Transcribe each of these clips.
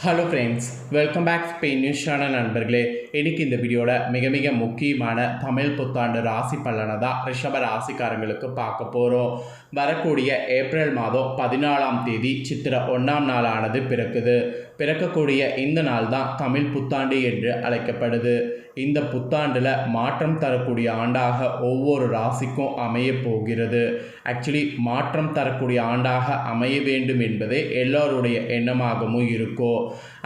Hello friends, welcome back Spain news channel நண்பர்களே. இன்றைக்கி இந்த வீடியோவில் மிக முக்கியமான தமிழ் புத்தாண்டு ராசி பலனை தான் ரிஷப ராசிக்காரங்களுக்கு பார்க்க போகிறோம். வரக்கூடிய ஏப்ரல் மாதம் 14ஆம் தேதி சித்திரை 1ஆம் நாளானது பிறக்கக்கூடிய இந்த நாள் தான் தமிழ் புத்தாண்டு என்று அழைக்கப்படுது. இந்த புத்தாண்டில் மாற்றம் தரக்கூடிய ஆண்டாக ஒவ்வொரு ராசிக்கும் அமைய போகிறது. ஆக்சுவலி மாற்றம் தரக்கூடிய ஆண்டாக அமைய வேண்டும் என்பதே எல்லோருடைய எண்ணமாகவும் இருக்கும்.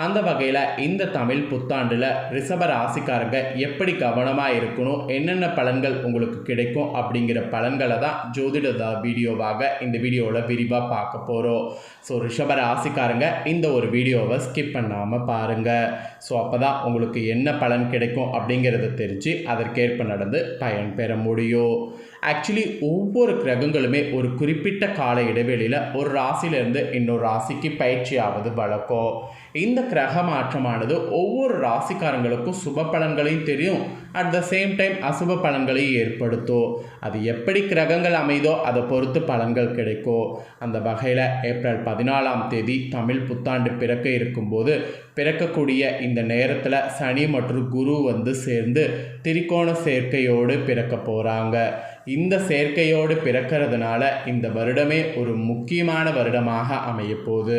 அந்த வகையில் இந்த தமிழ் புத்தாண்டில் ரிஷப ராசிக்காரங்க எப்படி கவனமாக இருக்கணும், என்னென்ன பலன்கள் உங்களுக்கு கிடைக்கும் அப்படிங்கிற பலன்களை தான் ஜோதிட வீடியோவாக இந்த வீடியோவில் விரிவாக பார்க்க போகிறோம். ஸோ ரிஷப ராசிக்காரங்க இந்த ஒரு வீடியோவை ஸ்கிப் பண்ணாமல் பாருங்கள். ஸோ அப்போ தான் உங்களுக்கு என்ன பலன் கிடைக்கும் அப்படிங்கிறத தெரிஞ்சு அதற்கேற்ப நடந்து பயன் பெற முடியும். ஆக்சுவலி ஒவ்வொரு கிரகங்களுமே ஒரு குறிப்பிட்ட கால இடைவெளியில் ஒரு ராசியிலேருந்து இன்னொரு ராசிக்கு பயிற்சியாவது வழக்கம். இந்த கிரக மாற்றமானது ஒவ்வொரு ராசிக்காரங்களுக்கும் சுப பலன்களையும் தெரியும், அட் த சேம் டைம் அசுப பலன்களையும் ஏற்படுத்தும். அது எப்படி கிரகங்கள் அமைதோ அதை பொறுத்து பலன்கள் கிடைக்கும். அந்த வகையில் ஏப்ரல் 14ஆம் தேதி தமிழ் புத்தாண்டு பிறக்க இருக்கும்போது பிறக்கக்கூடிய இந்த நேரத்தில் சனி மற்றும் குரு சேர்ந்து திரிகோண சேர்க்கையோடு பிறக்க போகிறாங்க. இந்த சேர்க்கையோடு பிறக்கிறதுனால இந்த வருடமே ஒரு முக்கியமான வருடமாக அமையப்போகுது.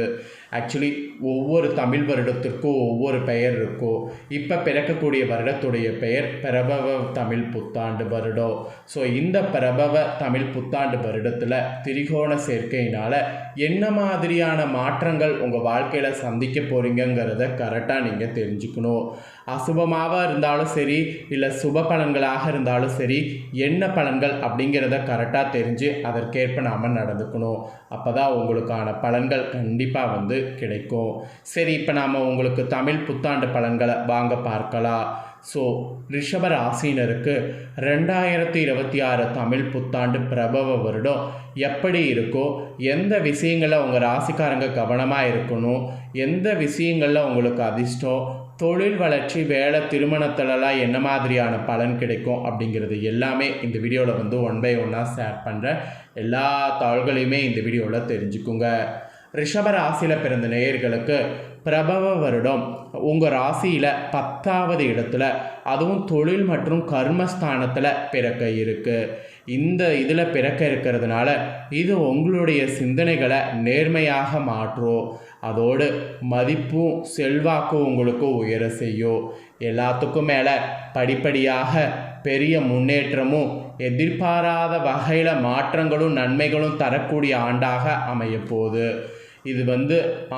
ஆக்சுவலி ஒவ்வொரு தமிழ் வருடத்திற்கும் ஒவ்வொரு பெயர் இருக்கும். இப்போ பிறக்கக்கூடிய வருடத்துடைய பெயர் பிரபவ தமிழ் புத்தாண்டு வருடம். ஸோ இந்த பிரபவ தமிழ் புத்தாண்டு வருடத்தில் திரிகோண சேர்க்கையினால் என்ன மாதிரியான மாற்றங்கள் உங்கள் வாழ்க்கையில் சந்திக்க போகிறீங்கிறத கரெக்டாக நீங்கள் தெரிஞ்சுக்கணும். அசுபமாக இருந்தாலும் சரி, இல்லை சுப பலன்களாக இருந்தாலும் சரி, என்ன பலன்கள் அப்படிங்கிறத கரெக்டாக தெரிஞ்சு அதற்கேற்ப நாம் நடந்துக்கணும். அப்போ தான் உங்களுக்கான பலன்கள் கண்டிப்பாக கிடைக்கும். சரி, இப்போ நாம் உங்களுக்கு தமிழ் புத்தாண்டு பலன்களை வாங்க பார்க்கலாம். ஸோ ரிஷப ராசினருக்கு 2026 தமிழ் புத்தாண்டு பிரபவ வருடம் எப்படி இருக்கோ, எந்த விஷயங்களில் உங்கள் ராசிக்காரங்க கவனமாக இருக்கணும், எந்த விஷயங்களில் உங்களுக்கு அதிர்ஷ்டம், தொழில் வளர்ச்சி, வேலை, திருமணத்திலலாம் என்ன மாதிரியான பலன் கிடைக்கும் அப்படிங்கிறது எல்லாமே இந்த வீடியோவில் ஒன் பை ஒன்னாக ஷேர் பண்ணுறேன். எல்லா தாள்களையுமே இந்த வீடியோவில் தெரிஞ்சுக்குங்க. ரிஷப ராசியில் பிறந்த நேயர்களுக்கு பிரபவ வருடம் உங்கள் ராசியில் 10ஆவது இடத்துல, அதுவும் தொழில் மற்றும் கர்மஸ்தானத்தில் பிறக்க இருக்குது. இந்த இதில் பிறக்க இருக்கிறதுனால இது உங்களுடைய சிந்தனைகளை நேர்மையாக மாற்றும். அதோடு மதிப்பும் செல்வாக்கும் உங்களுக்கு உயர செய்யும். எல்லாத்துக்கும் மேலே படிப்படியாக பெரிய முன்னேற்றமும் எதிர்பாராத வகையில் மாற்றங்களும் நன்மைகளும் தரக்கூடிய ஆண்டாக அமையப்போகுது. இது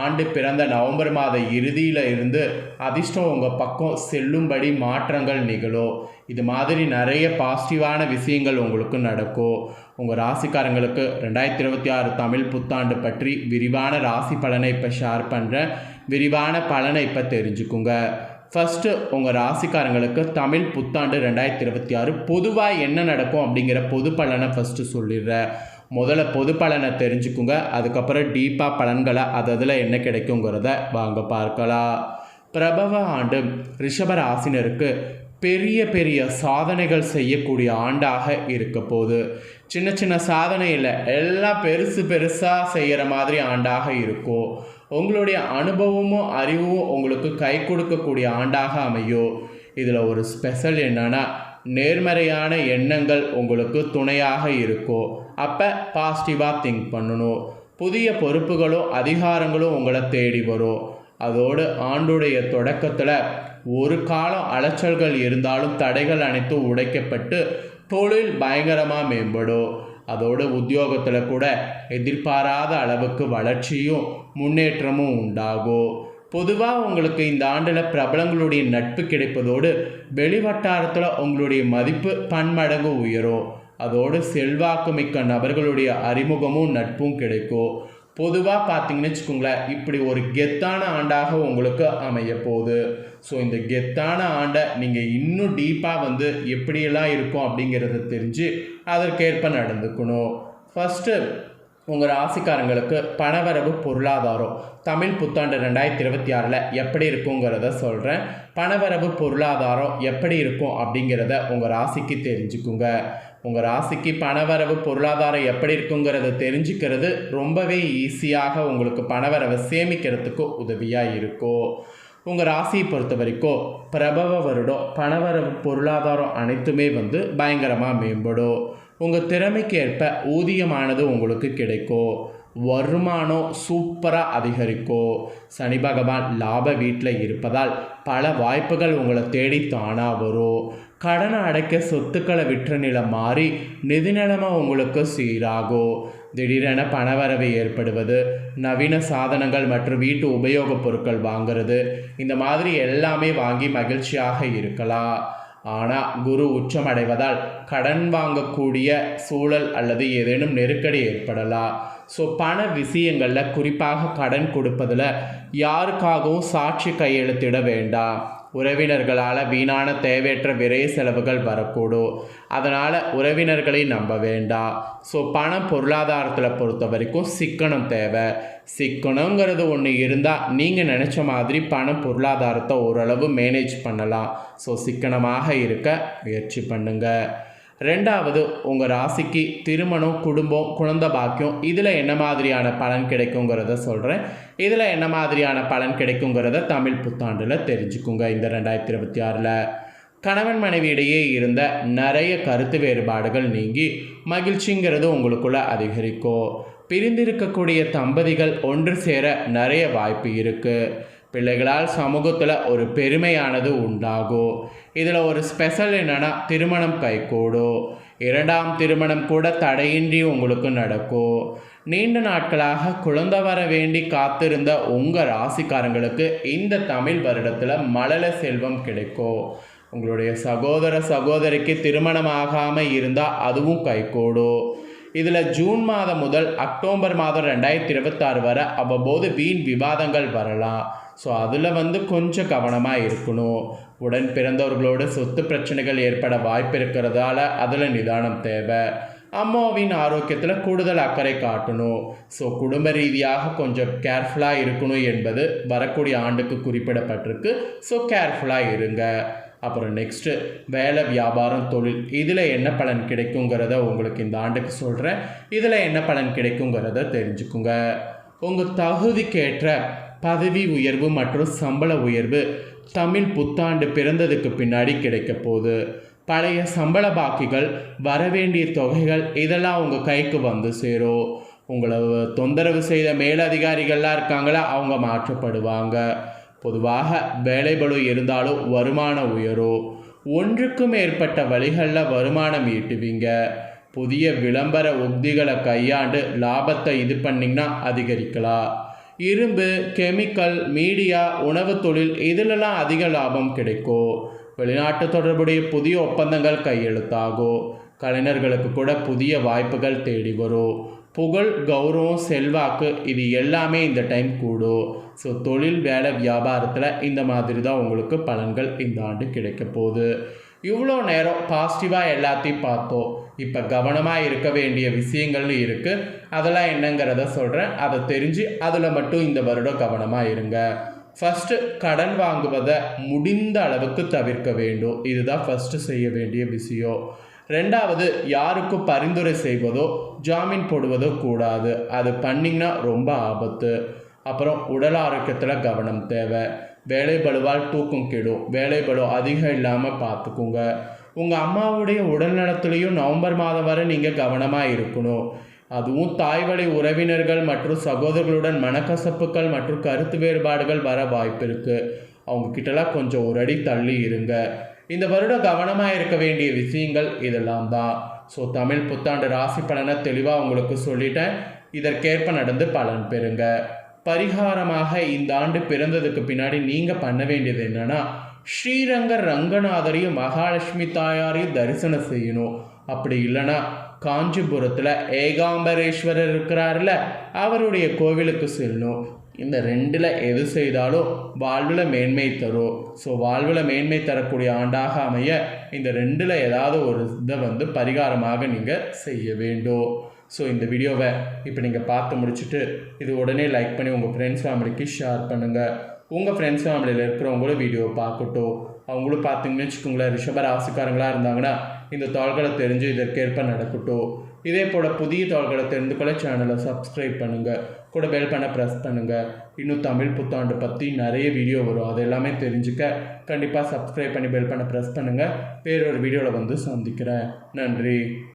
ஆண்டு பிறந்த நவம்பர் மாத இறுதியில் இருந்து அதிர்ஷ்டம் உங்கள் பக்கம் செல்லும்படி மாற்றங்கள் நிகழும். இது மாதிரி நிறைய பாசிட்டிவான விஷயங்கள் உங்களுக்கு நடக்கும். உங்கள் ராசிக்காரங்களுக்கு 2026 தமிழ் புத்தாண்டு பற்றி விரிவான ராசி பலனை இப்போ ஷேர் பண்ணுறேன். விரிவான பலனை இப்போ தெரிஞ்சுக்குங்க. ஃபஸ்ட்டு உங்கள் ராசிக்காரங்களுக்கு தமிழ் புத்தாண்டு 2026 பொதுவாக என்ன நடக்கும் அப்படிங்கிற பொது பலனை ஃபஸ்ட்டு சொல்லிடுறேன். முதல்ல பொது பலனை தெரிஞ்சுக்குங்க, அதுக்கப்புறம் டீப்பாக பலன்களை அதில் என்ன கிடைக்குங்கிறத வாங்க பார்க்கலாம். பிரபவ ஆண்டு ரிஷப ராசினருக்கு பெரிய சாதனைகள் செய்யக்கூடிய ஆண்டாக இருக்க போகுது. சின்ன சாதனையில் எல்லாம் பெருசாக செய்கிற மாதிரி ஆண்டாக இருக்கும். உங்களுடைய அனுபவமும் அறிவும் உங்களுக்கு கை கொடுக்கக்கூடிய ஆண்டாக அமையும். இதில் ஒரு ஸ்பெஷல் என்னன்னா, நேர்மறையான எண்ணங்கள் உங்களுக்கு துணையாக இருக்கும். அப்போ பாசிட்டிவாக திங்க் பண்ணணும். புதிய பொறுப்புகளும் அதிகாரங்களும் உங்களை தேடி வரும். அதோடு ஆண்டுடைய தொடக்கத்தில் ஒரு காலம் அலைச்சல்கள் இருந்தாலும் தடைகள் அனைத்தும் உடைக்கப்பட்டு தொழில் பயங்கரமாக மேம்படும். அதோடு உத்தியோகத்தில் கூட எதிர்பாராத அளவுக்கு வளர்ச்சியும் முன்னேற்றமும் உண்டாகும். பொதுவாக உங்களுக்கு இந்த ஆண்டில் பிரபலங்களுடைய நட்பு கிடைப்பதோடு வெளிவட்டாரத்தில் உங்களுடைய மதிப்பு பன்மடங்கு உயரும். அதோடு செல்வாக்கு மிக்க நபர்களுடைய அறிமுகமும் நட்பும் கிடைக்கும். பொதுவாக பார்த்தீங்கன்னு வச்சுக்கோங்களேன், இப்படி ஒரு கெத்தான ஆண்டாக உங்களுக்கு அமைய போகுது. ஸோ இந்த கெத்தான ஆண்டை நீங்கள் இன்னும் டீப்பாக எப்படியெல்லாம் இருக்கும் அப்படிங்கிறத தெரிஞ்சு அதற்கேற்ப நடந்துக்கணும். ஃபஸ்ட்டு உங்கள் ராசிக்காரங்களுக்கு பணவரவு பொருளாதாரம் தமிழ் புத்தாண்டு 2026 எப்படி இருக்குங்கிறத சொல்கிறேன். பணவரவு பொருளாதாரம் எப்படி இருக்கும் அப்படிங்கிறத உங்கள் ராசிக்கு தெரிஞ்சுக்குங்க. உங்கள் ராசிக்கு பணவரவு பொருளாதாரம் எப்படி இருக்குங்கிறத தெரிஞ்சுக்கிறது ரொம்பவே ஈஸியாக உங்களுக்கு பணவரவை சேமிக்கிறதுக்கு உதவியாக இருக்கும். உங்கள் ராசியை பொறுத்த வரைக்கும் பிரபவ வருடம் பணவரவு பொருளாதாரம் அனைத்துமே பயங்கரமாக மேம்படும். உங்கள் திறமைக்கு ஏற்ப ஊதியமானது உங்களுக்கு கிடைக்கும். வருமானம் சூப்பராக அதிகரிக்கும். சனி பகவான் லாப வீட்டில் இருப்பதால் பல வாய்ப்புகள் உங்களை தேடி தானாக வரும். கடனை அடைக்க சொத்துக்களை விற்ற நிலம் மாறி நிதி நிலைமை உங்களுக்கு சீராகும். திடீரென பணவரவு ஏற்படுவது, நவீன சாதனங்கள் மற்றும் வீட்டு உபயோகப் பொருட்கள் வாங்கிறது, இந்த மாதிரி எல்லாமே வாங்கி மகிழ்ச்சியாக இருக்கலாம். ஆனால் குரு உச்சம் அடைவதால் கடன் வாங்கக்கூடிய சூழல் அல்லது ஏதேனும் நெருக்கடி ஏற்படலாம். ஸோ பண விஷயங்களில் குறிப்பாக கடன் கொடுப்பதில் யாருக்காகவும் சாட்சி கையெழுத்திட வேண்டாம். உறவினர்களால் வீணான தேவையற்ற விரைய செலவுகள் வரக்கூடும். அதனால் உறவினர்களை நம்ப வேண்டாம். ஸோ பணம் பொருளாதாரத்தில் பொறுத்த வரைக்கும் சிக்கனம் தேவை. சிக்கனங்கிறது ஒன்று இருந்தால் நீங்கள் நினச்ச மாதிரி பணம் பொருளாதாரத்தை ஓரளவு மேனேஜ் பண்ணலாம். ஸோ சிக்கனமாக இருக்க முயற்சி பண்ணுங்கள். ரெண்டாவது, உங்கள் ராசிக்கு திருமணம், குடும்பம், குழந்தை பாக்கியம், இதில் என்ன மாதிரியான பலன் கிடைக்குங்கிறத சொல்கிறேன். இதில் என்ன மாதிரியான பலன் கிடைக்குங்கிறத தமிழ் புத்தாண்டில் தெரிஞ்சுக்குங்க. இந்த 2026 கணவன் மனைவியிடையே இருந்த நிறைய கருத்து வேறுபாடுகள் நீங்கி மகிழ்ச்சிங்கிறது உங்களுக்குள்ள அதிகரிக்கும். பிரிந்திருக்கக்கூடிய தம்பதிகள் ஒன்று சேர நிறைய வாய்ப்பு இருக்குது. பிள்ளைகளால் சமூகத்தில் ஒரு பெருமையானது உண்டாகும். இதில் ஒரு ஸ்பெஷல் என்னென்னா திருமணம் கைகூடும். 2ஆம் திருமணம் கூட தடையின்றி உங்களுக்கு நடக்கும். நீண்ட நாட்களாக குழந்தை வர வேண்டி காத்திருந்த உங்கள் ராசிக்காரங்களுக்கு இந்த தமிழ் வருடத்தில் மழலை செல்வம் கிடைக்கும். உங்களுடைய சகோதர சகோதரிக்கு திருமணம் ஆகாமல் இருந்தால் அதுவும் கைகூடும். இதில் ஜூன் மாதம் முதல் அக்டோபர் மாதம் 2026 வரை அவ்வப்போது வீண் விவாதங்கள் வரலாம். ஸோ அதில் கொஞ்சம் கவனமாக இருக்கணும். உடன் பிறந்தவர்களோடு சொத்து பிரச்சனைகள் ஏற்பட வாய்ப்பு இருக்கிறதால அதில் நிதானம் தேவை. அம்மாவின் ஆரோக்கியத்தில் கூடுதல் அக்கறை காட்டணும். ஸோ குடும்ப ரீதியாக கொஞ்சம் கேர்ஃபுல்லாக இருக்கணும் என்பது வரக்கூடிய ஆண்டுக்கு குறிப்பிடப்பட்டிருக்கு. ஸோ கேர்ஃபுல்லாக இருங்க. அப்புறம் நெக்ஸ்ட்டு வேலை, வியாபாரம், தொழில், இதில் என்ன பலன் கிடைக்குங்கிறத உங்களுக்கு இந்த ஆண்டுக்கு சொல்கிறேன். இதில் என்ன பலன் கிடைக்குங்கிறத தெரிஞ்சுக்குங்க. உங்கள் தகுதிக்கேற்ற பதவி உயர்வு மற்றும் சம்பள உயர்வு தமிழ் புத்தாண்டு பிறந்ததுக்கு பின்னாடி கிடைக்க போகுது. பழைய சம்பள பாக்கிகள், வரவேண்டிய தொகைகள், இதெல்லாம் உங்கள் கைக்கு வந்து சேரும். உங்களை தொந்தரவு செய்த மேலதிகாரிகள்லாம் இருக்காங்களா, அவங்க மாற்றப்படுவாங்க. பொதுவாக வேலைபளு இருந்தாலும் வருமானம் உயரும். ஒன்றுக்கும் மேற்பட்ட வழிகளில் வருமானம் ஈட்டுவீங்க. புதிய விளம்பர உக்திகளை கையாண்டு லாபத்தை இது பண்ணிங்கன்னா அதிகரிக்கலாம். இரும்பு, கெமிக்கல், மீடியா, உணவு தொழில், இதிலெல்லாம் அதிக லாபம் கிடைக்கும். வெளிநாட்டு தொடர்புடைய புதிய ஒப்பந்தங்கள் கையெழுத்தாகும். கலைஞர்களுக்கு கூட புதிய வாய்ப்புகள் தேடி வரும். புகழ், கௌரவம், செல்வாக்கு, இது எல்லாமே இந்த டைம் கூடும். ஸோ தொழில், வேலை, வியாபாரத்தில் இந்த மாதிரி தான் உங்களுக்கு பலன்கள் இந்த ஆண்டு கிடைக்க போகுது. இவ்வளோ நேரம் பாசிட்டிவாக எல்லாத்தையும் பார்த்தோம். இப்போ கவனமாக இருக்க வேண்டிய விஷயங்கள்னு இருக்குது. அதெல்லாம் என்னங்கிறத சொல்கிறேன். அதை தெரிஞ்சு அதில் மட்டும் இந்த வருடம் கவனமாக இருங்க. ஃபஸ்ட்டு, கடன் வாங்குவதை முடிந்த அளவுக்கு தவிர்க்க வேண்டும். இதுதான் ஃபஸ்ட்டு செய்ய வேண்டிய விஷயம். ரெண்டாவது, யாருக்கும் பரிந்துரை செய்வதோ ஜாமீன் போடுவதோ கூடாது. அது பண்ணிங்கன்னா ரொம்ப ஆபத்து. அப்புறம் உடல் ஆரோக்கியத்தில் கவனம் தேவை. வேலை பளுவால் தூக்கம் கெடும். வேலை பளு அதிகம் இல்லாமல் பார்த்துக்குங்க. உங்கள் அம்மாவுடைய உடல் நலத்துலேயும் நவம்பர் மாதம் வரை நீங்கள் கவனமாக இருக்கணும். அதுவும் தாய்வழி உறவினர்கள் மற்றும் சகோதரர்களுடன் மனக்கசப்புகள் மற்றும் கருத்து வேறுபாடுகள் வர வாய்ப்பு இருக்குது. அவங்கக்கிட்டலாம் கொஞ்சம் ஒரு அடி தள்ளி இருங்க. இந்த வருடம் கவனமாக இருக்க வேண்டிய விஷயங்கள் இதெல்லாம் தான். ஸோ தமிழ் புத்தாண்டு ராசி பலனை தெளிவாக உங்களுக்கு சொல்லிட்டேன். இதற்கேற்ப நடந்து பலன் பெறுங்க. பரிகாரமாக இந்த ஆண்டு பிறந்ததுக்கு பின்னாடி நீங்கள் பண்ண வேண்டியது என்னென்னா, ஸ்ரீரங்க ரங்கநாதரையும் மகாலட்சுமி தாயாரையும் தரிசனம் செய்யணும். அப்படி இல்லைன்னா காஞ்சிபுரத்தில் ஏகாம்பரேஸ்வரர் இருக்கிறார்ல, அவருடைய கோவிலுக்கு செல்லணும். இந்த ரெண்டில் எது செய்தாலும் வாழ்வில் மேன்மை தரும். ஸோ வாழ்வில் மேன்மை தரக்கூடிய ஆண்டாக அமைய இந்த ரெண்டில் ஏதாவது ஒரு இதை பரிகாரமாக நீங்கள் செய்ய வேண்டும். ஸோ இந்த வீடியோவை இப்போ நீங்கள் பார்த்து முடிச்சுட்டு இது உடனே லைக் பண்ணி உங்கள் ஃப்ரெண்ட்ஸ் ஃபேமிலிக்கு ஷேர் பண்ணுங்கள். உங்கள் ஃப்ரெண்ட்ஸ் ஃபேமிலியில் இருக்கிறவங்களும் வீடியோவை பார்க்கட்டும். அவங்களும் பார்த்தீங்கன்னு வச்சுக்கோங்களேன், ரிஷப ராசிக்காரங்களாக இருந்தாங்கன்னா இந்த தாள்களை தெரிஞ்சு இதற்கேற்ப நடக்கட்டும். இதே போல் புதிய தாள்களை தெரிந்து கொள்ள சேனலை சப்ஸ்கிரைப் பண்ணுங்கள், கூட பெல் பண்ண ப்ரெஸ் பண்ணுங்கள். இன்னும் தமிழ் புத்தாண்டு பற்றி நிறைய வீடியோ வரும், அது எல்லாமே தெரிஞ்சுக்க கண்டிப்பாக சப்ஸ்கிரைப் பண்ணி பெல் பண்ண ப்ரெஸ் பண்ணுங்கள். வேறொரு வீடியோவில் வந்து சந்திக்கிறேன். நன்றி.